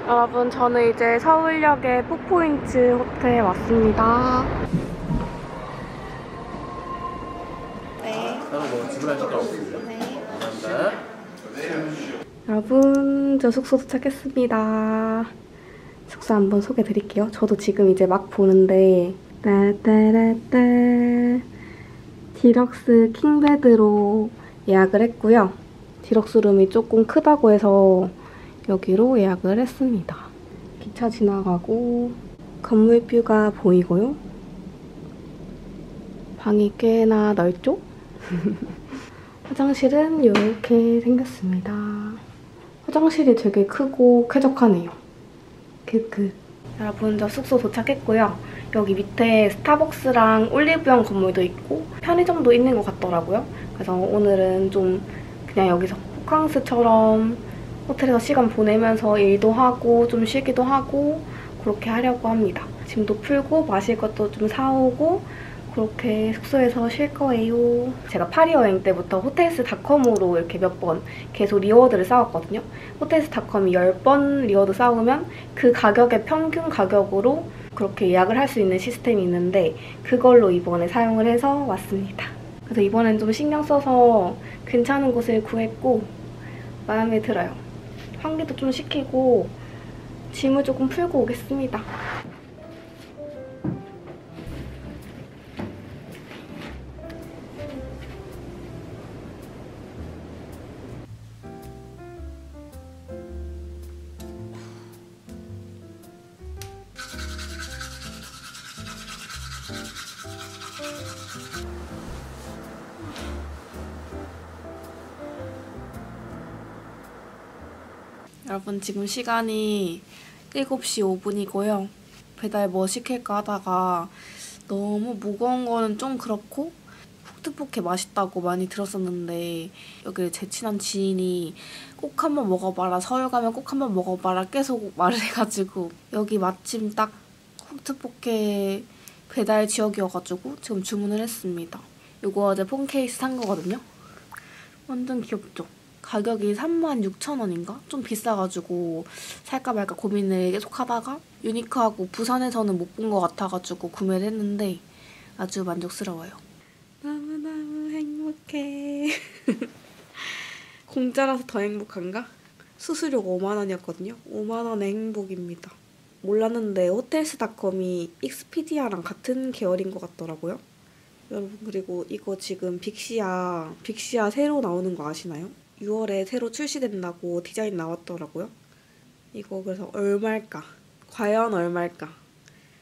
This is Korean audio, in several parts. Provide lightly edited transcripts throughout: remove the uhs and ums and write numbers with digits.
여러분, 저는 이제 서울역의 푸포인트 호텔에 왔습니다. 네. 뭐 지불할 시간 없습니다. 네. 감사합니다. 여러분, 저 숙소 도착했습니다. 숙소 한번 소개해 드릴게요. 저도 지금 이제 막 보는데 따따라따 디럭스 킹베드로 예약을 했고요. 디럭스 룸이 조금 크다고 해서 여기로 예약을 했습니다. 기차 지나가고 건물 뷰가 보이고요. 방이 꽤나 넓죠? 화장실은 이렇게 생겼습니다. 화장실이 되게 크고 쾌적하네요. 여러분, 저 숙소 도착했고요. 여기 밑에 스타벅스랑 올리브영 건물도 있고 편의점도 있는 것 같더라고요. 그래서 오늘은 좀 그냥 여기서 호캉스처럼 호텔에서 시간 보내면서 일도 하고 좀 쉬기도 하고 그렇게 하려고 합니다. 짐도 풀고 마실 것도 좀 사오고 그렇게 숙소에서 쉴 거예요. 제가 파리 여행 때부터 호텔스닷컴으로 이렇게 몇 번 계속 리워드를 쌓았거든요. 호텔스닷컴이 10번 리워드 쌓으면 그 가격의 평균 가격으로 그렇게 예약을 할 수 있는 시스템이 있는데 그걸로 이번에 사용을 해서 왔습니다. 그래서 이번엔 좀 신경 써서 괜찮은 곳을 구했고 마음에 들어요. 환기도 좀 시키고 짐을 조금 풀고 오겠습니다. 여러분, 지금 시간이 7시 5분이고요. 배달 뭐 시킬까 하다가 너무 무거운 거는 좀 그렇고 푹트포케 맛있다고 많이 들었었는데 여기 제 친한 지인이 꼭 한번 먹어봐라, 서울 가면 꼭 한번 먹어봐라 계속 말을 해가지고 여기 마침 딱 푹트포케 배달 지역이어가지고 지금 주문을 했습니다. 이거 어제 폰 케이스 산 거거든요. 완전 귀엽죠? 가격이 36,000원인가? 좀 비싸가지고 살까 말까 고민을 계속 하다가 유니크하고 부산에서는 못 본 것 같아가지고 구매를 했는데 아주 만족스러워요. 너무너무 행복해. 공짜라서 더 행복한가? 수수료 5만원이었거든요. 5만원의 행복입니다. 몰랐는데 호텔스닷컴이 익스피디아랑 같은 계열인 것 같더라고요. 여러분, 그리고 이거 지금 빅시아 새로 나오는 거 아시나요? 6월에 새로 출시된다고 디자인 나왔더라고요. 이거 그래서 얼마일까? 과연 얼마일까?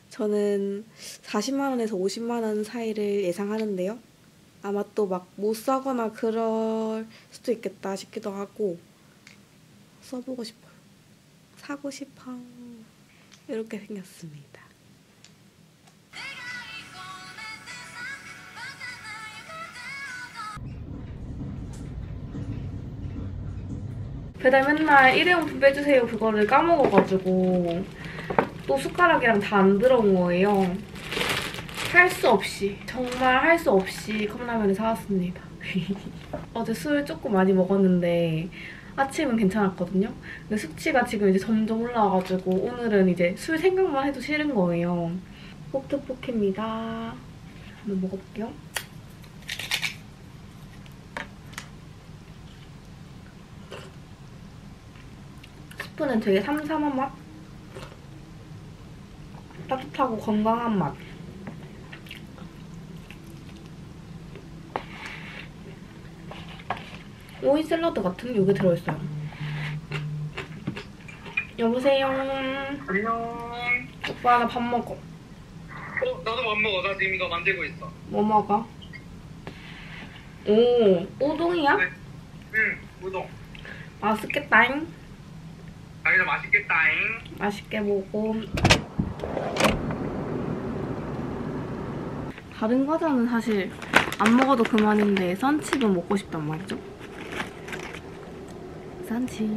저는 40만원에서 50만원 사이를 예상하는데요. 아마 또 막 못 사거나 그럴 수도 있겠다 싶기도 하고 써보고 싶어요. 사고 싶어. 이렇게 생겼습니다. 배달 맨날 일회용품 빼주세요 그거를 까먹어가지고 또 숟가락이랑 다 안 들어온 거예요. 할 수 없이, 정말 할 수 없이 컵라면을 사왔습니다. 어제 술 조금 많이 먹었는데 아침은 괜찮았거든요. 근데 수치가 지금 이제 점점 올라와가지고 오늘은 이제 술 생각만 해도 싫은 거예요. 포트포케입니다. 한번 먹어볼게요. 스프는 되게 삼삼한 맛? 따뜻하고 건강한 맛. 오이 샐러드 같은 게 들어있어요. 여보세요. 안녕. 오빠, 나 밥 먹어. 나도 밥 먹어. 나 지금 이거 만들고 있어. 뭐 먹어? 오, 우동이야? 네. 응, 우동. 맛있겠다잉. 자기도 맛있겠다잉. 맛있게 먹어. 다른 과자는 사실 안 먹어도 그만인데 썬칩은 먹고 싶단 말이죠. 썬칩.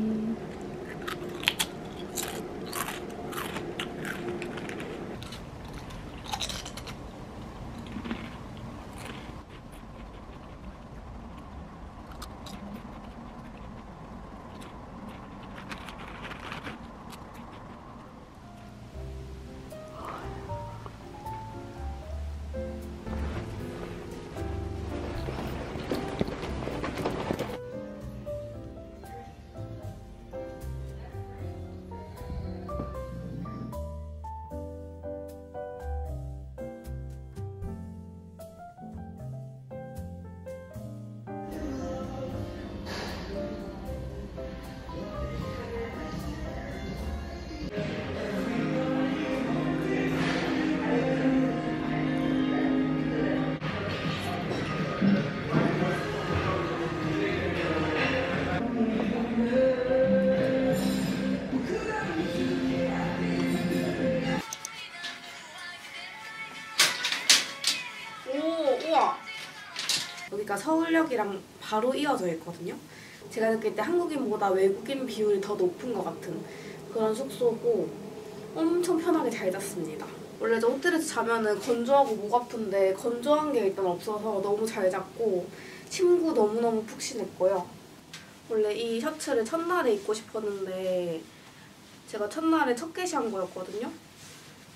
서울역이랑 바로 이어져 있거든요. 제가 느낄 때 한국인보다 외국인 비율이 더 높은 것 같은 그런 숙소고 엄청 편하게 잘 잤습니다. 원래 저 호텔에서 자면은 건조하고 목 아픈데 건조한 게 일단 없어서 너무 잘 잤고 침구 너무너무 푹신했고요. 원래 이 셔츠를 첫날에 입고 싶었는데 제가 첫날에 첫 게시한 거였거든요.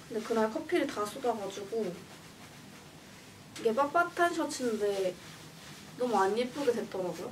근데 그날 커피를 다 쏟아가지고 이게 빳빳한 셔츠인데 너무 안 예쁘게 됐더라고요.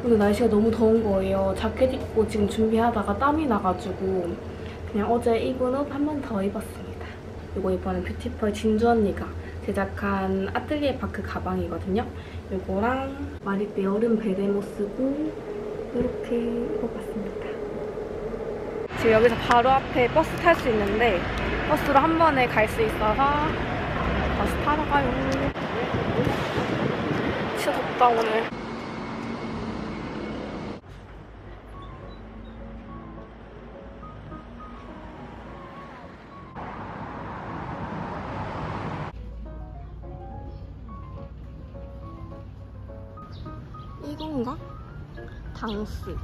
오늘 날씨가 너무 더운 거예요. 자켓 입고 지금 준비하다가 땀이 나가지고 그냥 어제 입은 옷 한 번 더 입었습니다. 이거 이번에 뷰티펄 진주 언니가 제작한 아틀리에 파크 가방이거든요. 이거랑 마리떼 여름 베레모 쓰고 이렇게 입어봤습니다. 지금 여기서 바로 앞에 버스 탈 수 있는데 버스로 한 번에 갈 수 있어서 버스 타러 가요. 진짜 덥다 오늘. 이건가? 당스.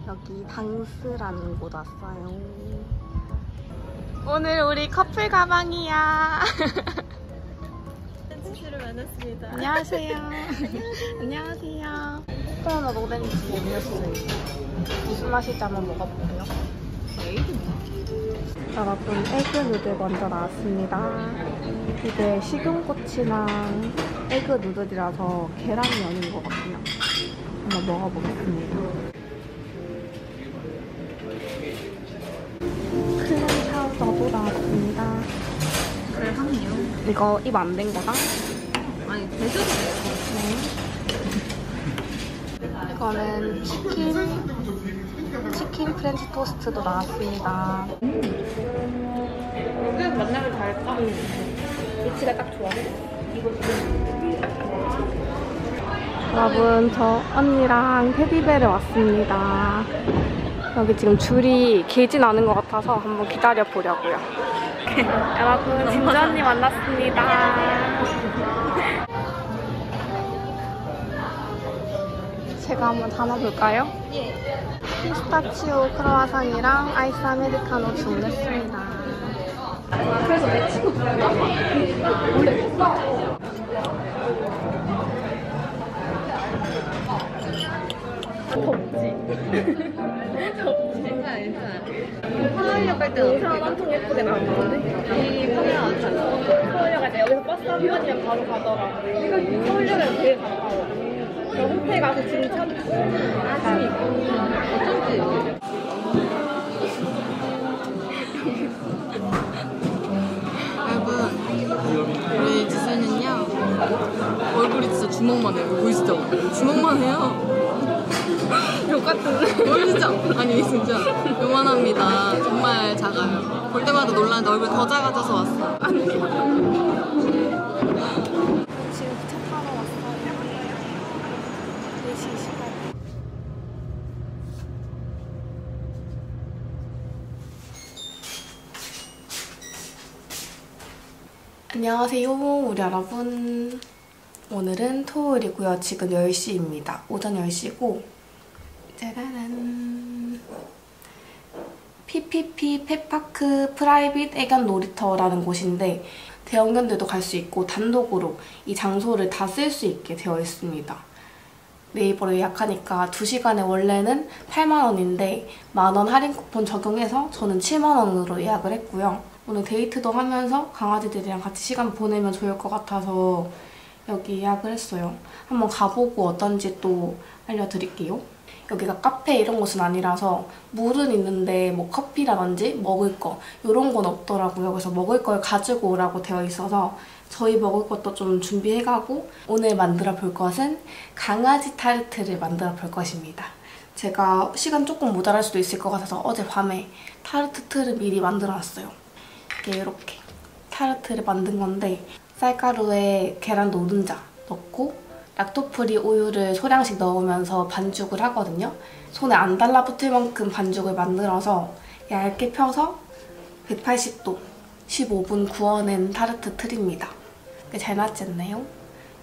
여기 당스라는 곳 왔어요. 오늘 우리 커플 가방이야. 댄스를 만났습니다. 안녕하세요. 안녕하세요. 코코넛 오렌지 음료수. 무슨 맛일지 한번 먹어볼게요. 여러분, 에그 누들 먼저 나왔습니다. 이게 식용꼬치랑 에그 누들이라서 계란면인 것 같아요. 한번 먹어보겠습니다. 클램 샤우더도 나왔습니다. 그래, 향이요? 이거 입 안 된 거다? 아니, 대접이 네. 이거는 치킨 프렌치 토스트도 나왔습니다. 여기 만나면 잘까? 위치가 딱 좋아. 여러분, 저 언니랑 테디베르 왔습니다. 여기 지금 줄이 길진 않은 것 같아서 한번 기다려 보려고요. 여러분, 진주 언니 만났습니다. 제가 한번 담아볼까요? 예. 피스타치오 크로와상이랑 아이스 아메리카노 주문했습니다. 그래서 내 친구 원래 서울역 갈 때는 영상 엄청 예쁘게 나왔는데 이 카메라가 달라. 서울역 갈 때 여기서 버스 한 번이면 바로 가더라고. 서울역은 되게 가까워. 저 호텔 가서 짐 찾고 어쩐지. 여러분, 우리 지수는요 얼굴이 진짜 주먹만 해요. 보이시죠? 주먹만 해요. 욕 같은데? 보이시죠? 아니 진짜 요만합니다. 정말 작아요. 볼 때마다 놀라는데 얼굴 더 작아져서 왔어. 지금 기차 타러 왔어요. 4시 28분. 안녕하세요, 우리 여러분. 오늘은 토요일이고요. 지금 10시입니다. 오전 10시고 짜라란. PPP 펫파크 프라이빗 애견 놀이터라는 곳인데 대형견들도 갈 수 있고 단독으로 이 장소를 다 쓸 수 있게 되어 있습니다. 네이버로 예약하니까 2시간에 원래는 8만 원인데 만원 할인 쿠폰 적용해서 저는 7만 원으로 예약을 했고요. 오늘 데이트도 하면서 강아지들이랑 같이 시간 보내면 좋을 것 같아서 여기 예약을 했어요. 한번 가보고 어떤지 또 알려드릴게요. 여기가 카페 이런 곳은 아니라서 물은 있는데 뭐 커피라든지 먹을 거 이런 건 없더라고요. 그래서 먹을 걸 가지고 오라고 되어 있어서 저희 먹을 것도 좀 준비해가고 오늘 만들어 볼 것은 강아지 타르트를 만들어 볼 것입니다. 제가 시간 조금 모자랄 수도 있을 것 같아서 어젯밤에 타르트 틀을 미리 만들어 놨어요. 이게 이렇게 타르트를 만든 건데 쌀가루에 계란 노른자 넣고 락토프리 우유를 소량씩 넣으면서 반죽을 하거든요. 손에 안 달라붙을 만큼 반죽을 만들어서 얇게 펴서 180도 15분 구워낸 타르트 틀입니다. 잘 나왔지 않나요?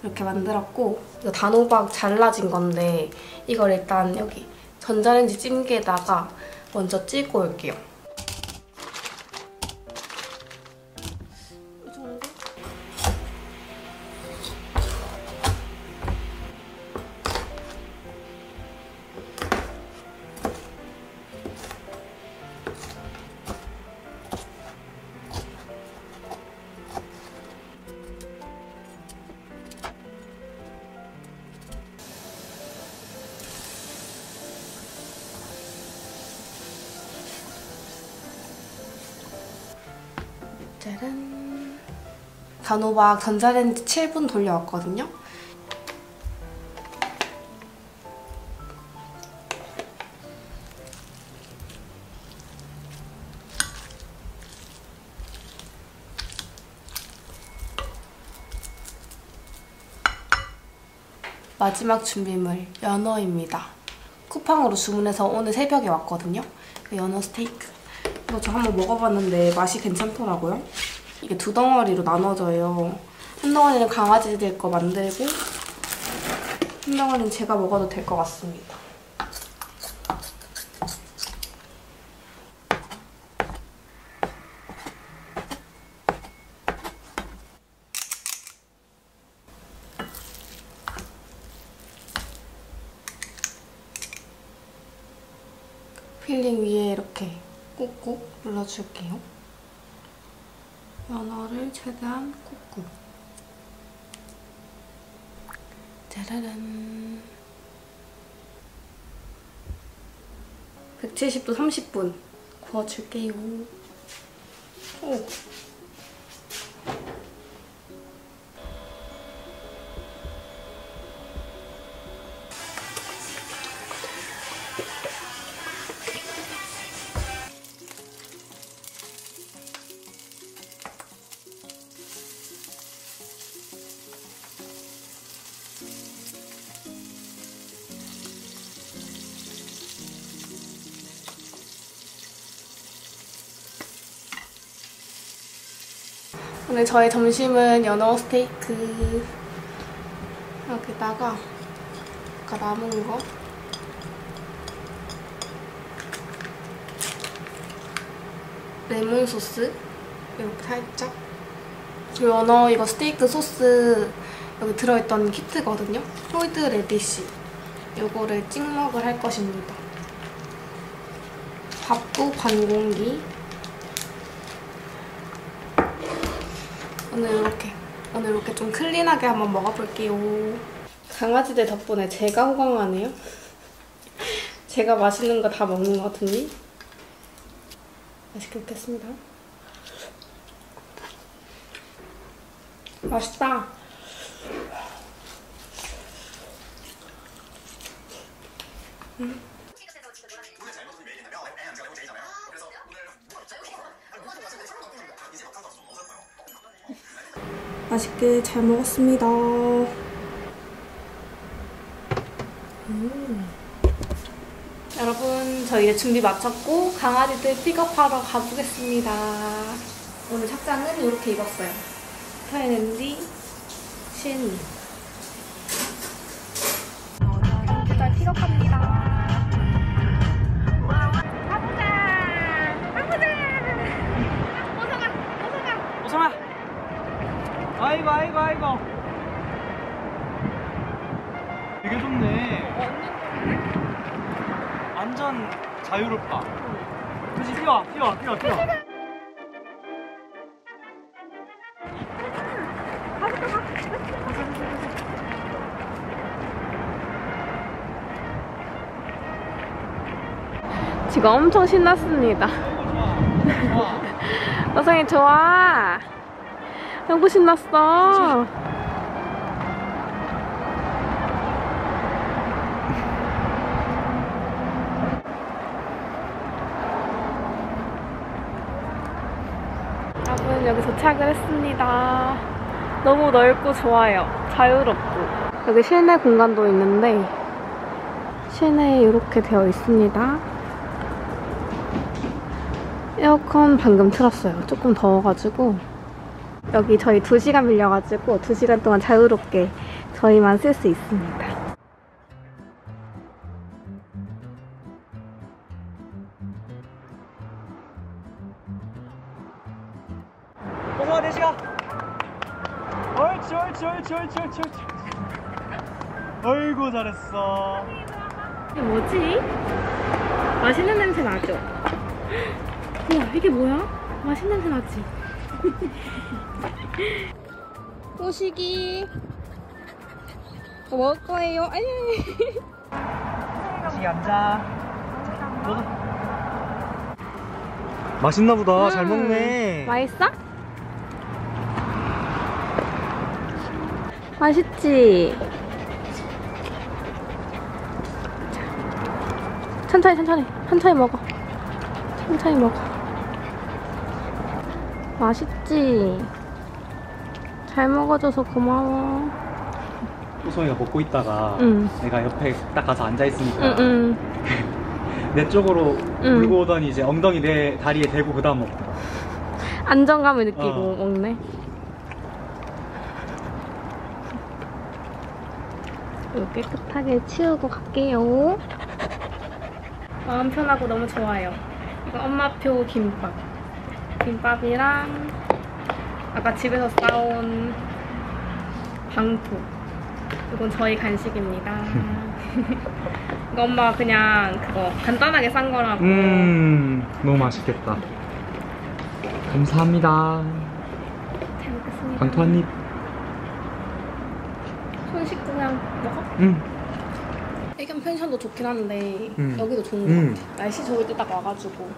이렇게 만들었고 이거 단호박 잘라진 건데 이걸 일단 여기 전자레인지 찜기에다가 먼저 찌고 올게요. 이 정도? 짜란. 단호박 전자레인지 7분 돌려왔거든요. 마지막 준비물, 연어입니다. 쿠팡으로 주문해서 오늘 새벽에 왔거든요. 연어 스테이크. 이거 저 한번 먹어봤는데 맛이 괜찮더라고요. 이게 2덩어리로 나눠져요. 한 덩어리는 강아지들 거 만들고 한 덩어리는 제가 먹어도 될 것 같습니다. 필링 위에 이렇게 꾹꾹 눌러줄게요. 연어를 최대한 꾹꾹. 짜라란. 170도 30분 구워줄게요. 오. 오늘 저의 점심은 연어 스테이크 여기다가 아까 남은 거 레몬 소스 이렇게 살짝 그리고 연어 이거 스테이크 소스 여기 들어있던 키트거든요. 홀드 레디쉬 이거를 찍먹을 할 것입니다. 밥도 반 공기. 오늘 이렇게 좀 클린하게 한번 먹어볼게요. 강아지들 덕분에 제가 호강하네요. 제가 맛있는 거 다 먹는 것 같으니 맛있게 먹겠습니다. 맛있다. 맛있게 잘 먹었습니다. 여러분, 저 이제 준비 마쳤고 강아지들 픽업하러 가보겠습니다. 오늘 착장은 이렇게 입었어요. 타이랜디 신. 오늘 픽업합니다. 가보자! 오성아! 아이고 아이고 아이고 되게 좋네. 완전 자유롭다. 그치? 뛰어. 지금 엄청 신났습니다. 여성이 좋아. 너무 신났어. 여러분 여기 도착을 했습니다. 너무 넓고 좋아요. 자유롭고. 여기 실내 공간도 있는데 실내에 이렇게 되어 있습니다. 에어컨 방금 틀었어요. 조금 더워가지고. 여기 저희 2시간 빌려가지고 2시간 동안 자유롭게 저희만 쓸 수 있습니다. 어서 4시가. 옳지 옳지 옳지 옳지 옳지. 어이구 잘했어. 이게 뭐지? 맛있는 냄새 나죠? 우와, 이게 뭐야? 맛있는 냄새 나지? 꼬시기. 뭐 먹을 거예요? 아니. 지기 앉아. 맛있나 보다. 잘 먹네. 맛있어? 맛있지? 천천히 먹어. 천천히 먹어. 맛있지? 잘 먹어줘서 고마워. 호성이가 먹고 있다가 응. 내가 옆에 딱 가서 앉아있으니까 응. 내 쪽으로 응. 물고 오더니 이제 엉덩이 내 다리에 대고 그 다음 먹고. 안정감을 느끼고 먹네. 이거 깨끗하게 치우고 갈게요. 마음 편하고 너무 좋아요. 이거 엄마표 김밥. 김밥이랑 아까 집에서 싸온 방토. 이건 저희 간식입니다. 이거 엄마가 그냥 그거 간단하게 싼 거라고. 너무 맛있겠다. 감사합니다. 잘 먹겠습니다. 방토 한 입. 손 씻고 그냥 먹어? 애견 펜션도 좋긴 한데 여기도 좋은 것 같아. 날씨 좋을 때 딱 와가지고.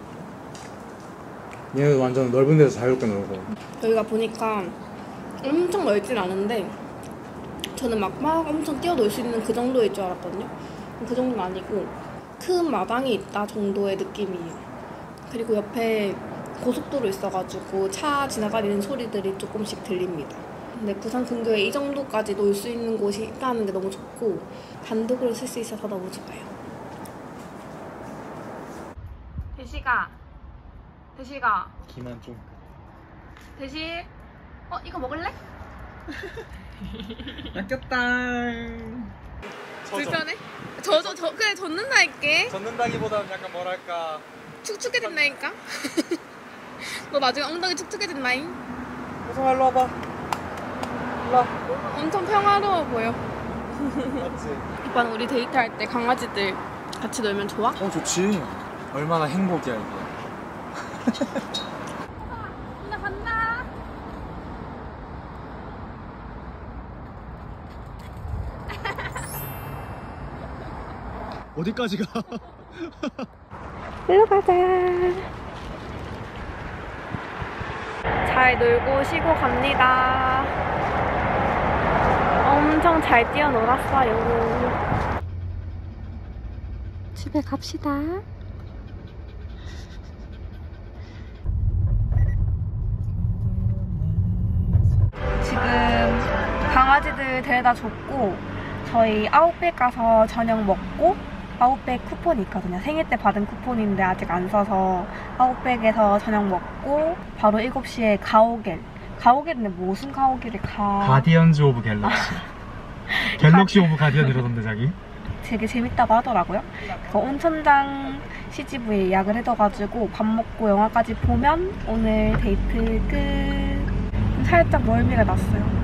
얘는 완전 넓은 데서 자유롭게 놀고. 여기가 보니까 엄청 넓진 않은데 저는 막 엄청 뛰어놀 수 있는 그 정도일 줄 알았거든요. 그 정도는 아니고 큰 마당이 있다 정도의 느낌이에요. 그리고 옆에 고속도로 있어가지고 차 지나가는 소리들이 조금씩 들립니다. 근데 부산 근교에 이 정도까지 놀 수 있는 곳이 있다는 게 너무 좋고 단독으로 쓸 수 있어서 너무 좋아요. 대시가 기만 좀. 대시 이거 먹을래? 낚였다. 불편해? 그래 젖는다니까. 젖는다기보다는 약간 뭐랄까. 축축해진다니까. 너 나중에 엉덩이 축축해진다잉. 호성아 일로 와봐. 일로 와. 엄청 평화로워 보여. 맞지? 오빠는 우리 데이트할 때 강아지들 같이 놀면 좋아? 좋지. 얼마나 행복이야 이게. 나 간다. 어디까지 가? 일로 가자. 잘 놀고 쉬고 갑니다. 엄청 잘 뛰어놀았어요. 집에 갑시다. 지금 강아지들 데려다 줬고 저희 아웃백 가서 저녁 먹고 아웃백 쿠폰이 있거든요. 생일 때 받은 쿠폰인데 아직 안 써서 아웃백에서 저녁 먹고 바로 7시에 가오갤인데 무슨 가오갤이 가디언즈 오브 갤럭시. 갤럭시 오브 가디언 이러던데 자기? 되게 재밌다고 하더라고요. 그래서 온천장 CGV에 예약을 해둬가지고 밥 먹고 영화까지 보면 오늘 데이트 끝. 살짝 멀미가 났어요.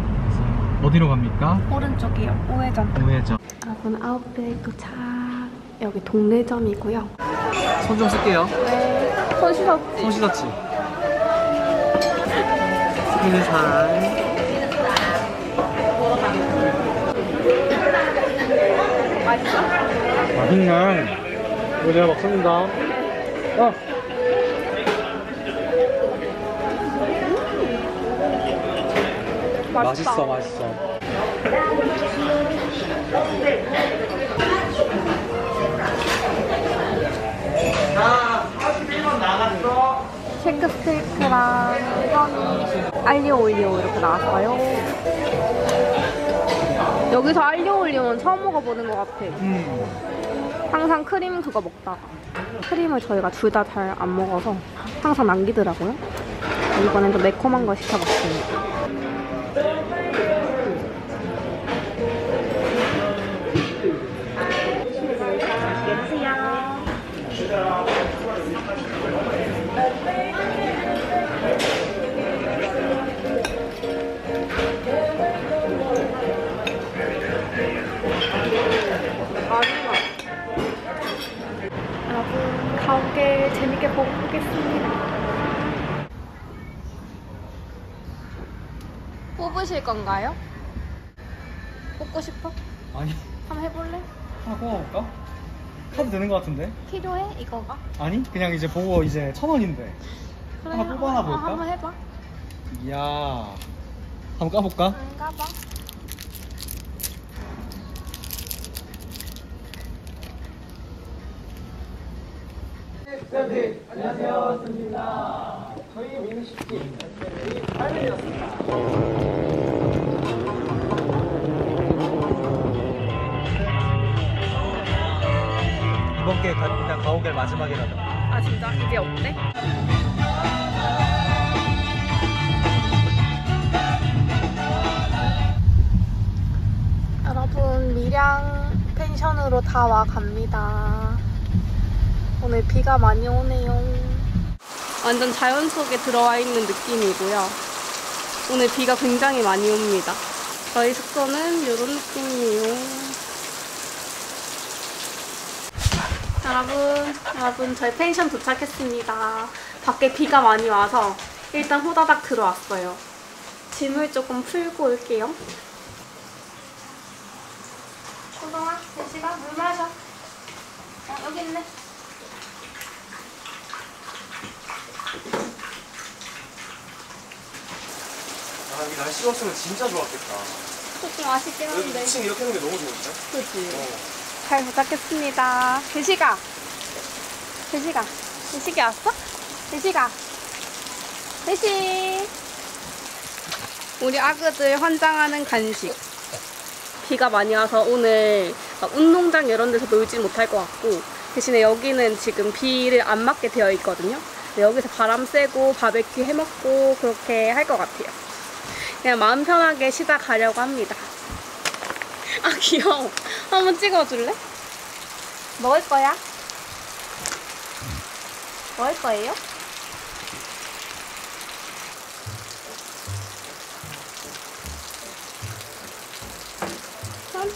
어디로 갑니까? 오른쪽이요. 우회전. 우회전. 여러분 아웃백 도착. 여기 동래점이고요. 손 좀 쓸게요. 네. 손 씻었지? 손 씻었지? 스킨을 잘. 맛있어? 맛있네. 이거 내가 막 씁니다. 맛있다. 맛있어. 자, 41번 나갔어. 쉐이크 스테이크랑 우선이 알리오 올리오 이렇게 나왔어요. 여기서 알리오 올리오는 처음 먹어보는 것 같아. 항상 크림 그거 먹다가 크림을 저희가 둘 다 잘 안 먹어서 항상 남기더라고요. 이번엔 좀 매콤한 거 시켜봤습니다. 여러분 가오갤 재밌게 보고 오겠습니다. 뽑으실 건가요? 뽑고 싶어? 아니, 한번 해볼래? 하나 뽑아볼까? 카드 되는 것 같은데? 필요해? 이거가? 아니, 그냥 이제 보고 이제 1,000원인데. 그래, 하나 뽑아나 볼까? 한번 해봐. 이야. 한번 까볼까? 응, 까봐. 이번 게 일단 가오갤 마지막이라다. 아 진짜? 이제 어때? 여러분 밀양 펜션으로 다 와갑니다. 오늘 비가 많이 오네요. 완전 자연 속에 들어와 있는 느낌이고요. 오늘 비가 굉장히 많이 옵니다. 저희 숙소는 이런 느낌이에요. 여러분 저희 펜션 도착했습니다. 밖에 비가 많이 와서 일단 호다닥 들어왔어요. 짐을 조금 풀고 올게요. 호동아, 대시가 물 마셔. 여기 있네. 아, 여기 날씨 왔으면 진짜 좋았겠다. 조금 아쉽긴 여기 한데. 2층 이렇게 하는 게 너무 좋은데? 그치? 잘 도착했습니다. 대시가 왔어? 대시 우리 아그들 환장하는 간식. 비가 많이 와서 오늘 운동장 이런 데서 놀지 못할 것 같고 대신에 여기는 지금 비를 안 맞게 되어 있거든요. 여기서 바람 쐬고 바베큐 해먹고 그렇게 할 것 같아요. 그냥 마음 편하게 쉬다 가려고 합니다. 아 귀여워. 한번 찍어줄래? 먹을 거야? 먹을 거예요? 손?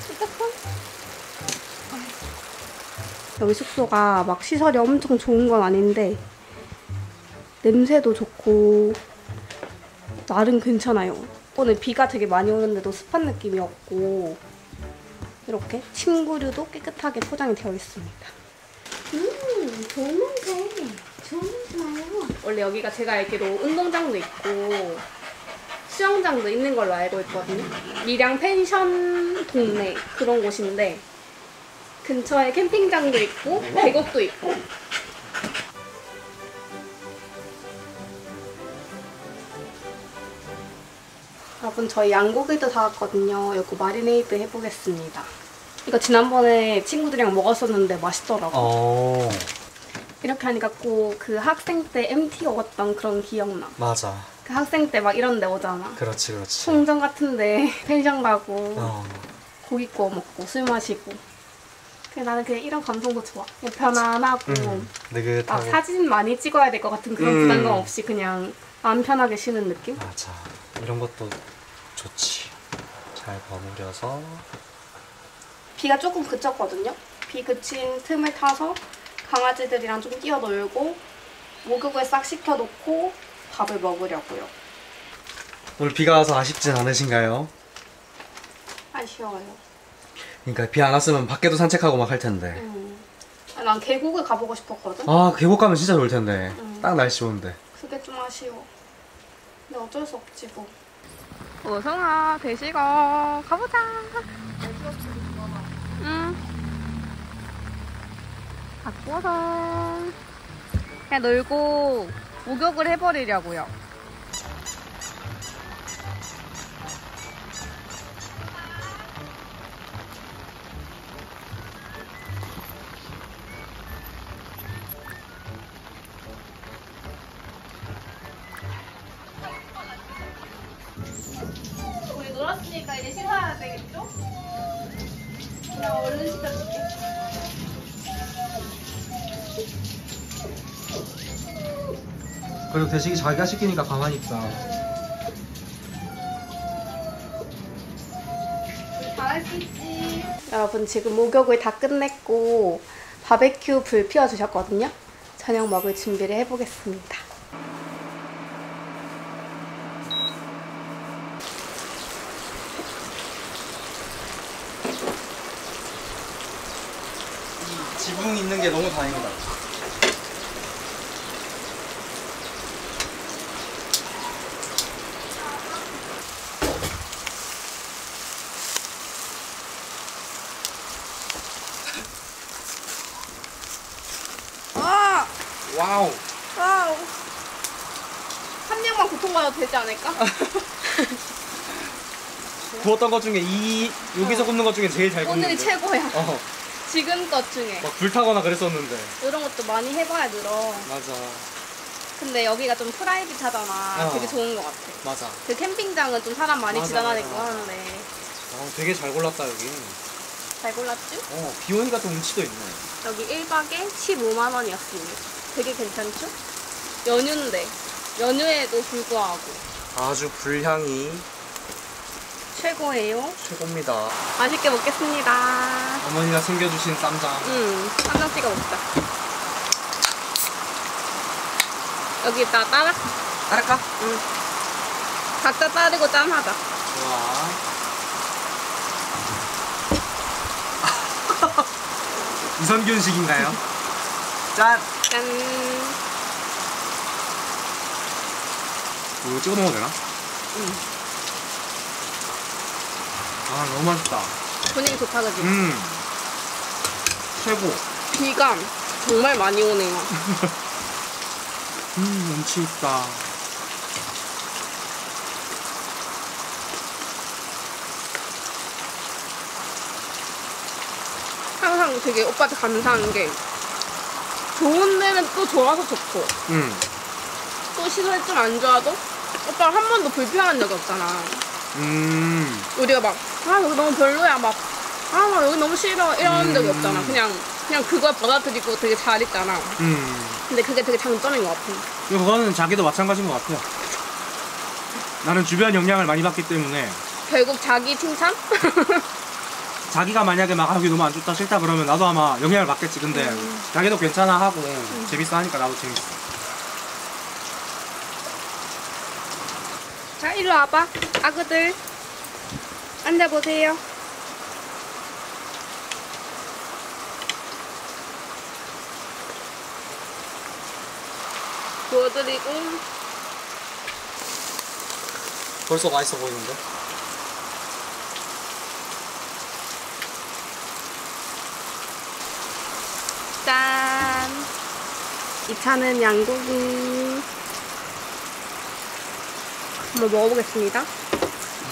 진짜 손? 여기 숙소가 막 시설이 엄청 좋은 건 아닌데 냄새도 좋고 나름 괜찮아요. 오늘 비가 되게 많이 오는데도 습한 느낌이 없고 이렇게 침구류도 깨끗하게 포장이 되어 있습니다. 좋은데요. 원래 여기가 제가 알기로 운동장도 있고 수영장도 있는 걸로 알고 있거든요. 밀양 펜션 동네 그런 곳인데 근처에 캠핑장도 있고 계곡도 있고 여러분 저희 양고기도 사왔거든요. 이거 마리네이드 해보겠습니다. 이거 지난번에 친구들이랑 먹었었는데 맛있더라고. 이렇게 하니까 꼭 그 학생 때 MT 먹었던 그런 기억나. 맞아. 그 학생 때 막 이런 데 오잖아. 그렇지. 송정 같은데 펜션 가고 고기 구워 먹고 술 마시고. 나는 그냥 이런 감성도 좋아. 그냥 편안하고 느긋하고. 사진 많이 찍어야 될 것 같은 그런 부담감 없이 그냥 마음 편하게 쉬는 느낌? 맞아. 이런 것도 좋지. 잘 버무려서. 비가 조금 그쳤거든요. 비 그친 틈을 타서 강아지들이랑 좀 뛰어놀고 목욕을 싹 시켜놓고 밥을 먹으려고요. 오늘 비가 와서 아쉽진 않으신가요? 아쉬워요. 그러니까 비 안 왔으면 밖에도 산책하고 막 할 텐데. 난 계곡을 가보고 싶었거든. 아, 계곡 가면 진짜 좋을 텐데. 딱 날씨 좋은데. 그게 좀 아쉬워. 근데 어쩔 수 없지 뭐. 오성아, 대시가 가보자. 응. 박보성. 그냥 놀고 목욕을 해버리려고요. 우리 놀았으니까 이제 씻어야 되겠죠? 나 얼른 씻어줄게. 그리고 대식이 자기가 시키니까 가만히 있다. 잘할 수 있지. 여러분 지금 목욕을 다 끝냈고 바베큐 불 피워주셨거든요. 저녁 먹을 준비를 해보겠습니다. 지붕 있는 게 너무 다행이다. 와! 와우. 와우! 한 명만 고통받아도 되지 않을까? 구웠던 것 중에 여기서 굽는 것 중에 제일 잘 굽는데. 오늘이 최고야. 어. 지금껏 중에. 막 불타거나 그랬었는데. 이런 것도 많이 해봐야 늘어. 맞아. 근데 여기가 좀 프라이빗하잖아. 어. 되게 좋은 것 같아. 맞아. 그 캠핑장은 좀 사람 많이 맞아, 지나다니고 맞아. 하는데 되게 잘 골랐다 여기. 잘 골랐죠? 비 오니까 좀 운치도 있네. 여기 1박에 15만 원이었습니다. 되게 괜찮죠? 연휴인데 연휴에도 불구하고 아주 불향이 최고예요. 최고입니다. 맛있게 먹겠습니다. 어머니가 챙겨주신 쌈장. 쌈장 찍어 먹자. 여기다 따라? 따를까? 응. 각자 따르고 짠하자. 좋아. 유산균식인가요? 짠! 짠. 이거 찍어 먹어도 되나? 응. 아 너무 맛있다. 분위기 좋다 그지? 최고. 비가 정말 많이 오네요. 운치 있다. 항상 되게 오빠한테 감사한 게 좋은 데는 또 좋아서 좋고 또 시설이 좀 안 좋아도 오빠가 한 번도 불편한 적이 없잖아. 우리가 막 여기 너무 별로야 막 나 여기 너무 싫어 이런 적이 없잖아. 그냥 그걸 받아들이고 되게 잘 있잖아. 근데 그게 되게 장점인 것 같아. 그거는 자기도 마찬가지인 것 같아요. 나는 주변 영향을 많이 받기 때문에 결국 자기 칭찬? 자기가 만약에 막 여기 너무 안 좋다 싫다 그러면 나도 아마 영향을 받겠지. 근데 자기도 괜찮아 하고 재밌어 하니까 나도 재밌어. 자, 일로 와봐. 아그들. 앉아보세요. 구워드리고. 벌써 맛있어 보이는데? 짠! 이 차는 양고기. 한번 먹어보겠습니다.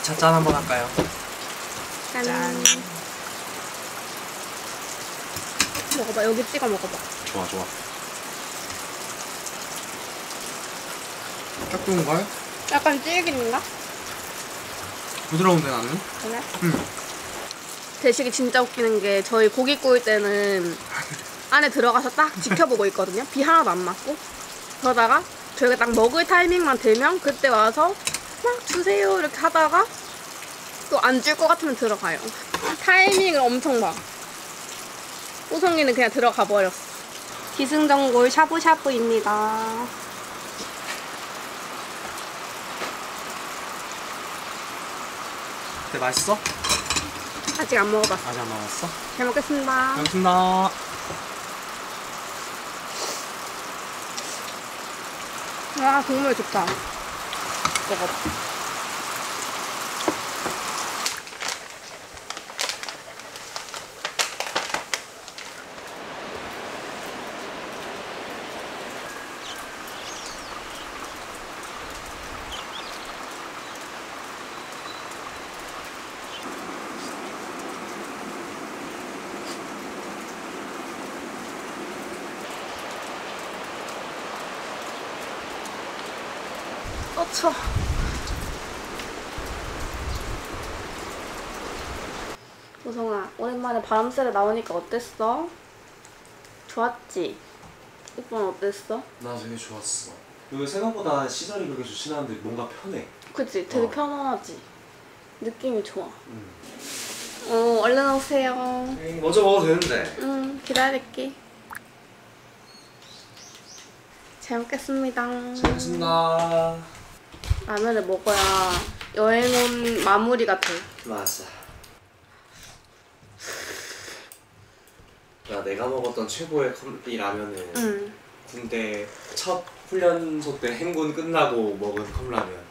2차 짠 한번 할까요? 짠. 먹어봐. 여기 찍어 먹어봐. 좋아 좋아. 딱 좋은가요? 약간 질긴가? 부드러운데 나는? 그래? 응. 대식이 진짜 웃기는 게 저희 고기 구울 때는 안에 들어가서 딱 지켜보고 있거든요. 비 하나도 안 맞고. 그러다가 저희가 딱 먹을 타이밍만 되면 그때 와서 막 주세요 이렇게 하다가 또 안 줄 것 같으면 들어가요. 타이밍을 엄청 봐. 호성이는 그냥 들어가 버렸어. 기승전골 샤브샤브입니다. 근데 맛있어? 아직 안 먹어봤어. 아직 안 먹었어? 잘 먹겠습니다. 잘 먹겠습니다. 와, 국물 좋다. 먹어봐. 추워. 보성아, 오랜만에 바람 쐬러 나오니까 어땠어? 좋았지? 이번 어땠어? 나 되게 좋았어. 이거 생각보다 시설이 그렇게 좋진 않은데 뭔가 편해. 그치? 되게 편안하지? 느낌이 좋아. 얼른 오세요. 먼저 먹어도 되는데. 기다릴게. 잘 먹겠습니다. 잘 먹겠습니다. 라면을 먹어야 여행 온 마무리가 돼. 맞아. 야, 내가 먹었던 최고의 이 라면은 군대 첫 훈련소 때 행군 끝나고 먹은 컵라면.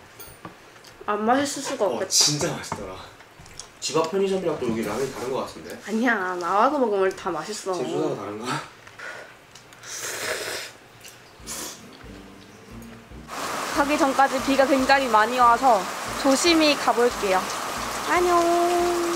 안 맛있을 수가 없겠다. 진짜 맛있더라. 집 앞 편의점이랑 또 여기 라면이 다른 거 같은데? 아니야, 나와서 먹으면 다 맛있어. 제주도가 다른 거야? 가기 전까지 비가 굉장히 많이 와서 조심히 가볼게요. 안녕.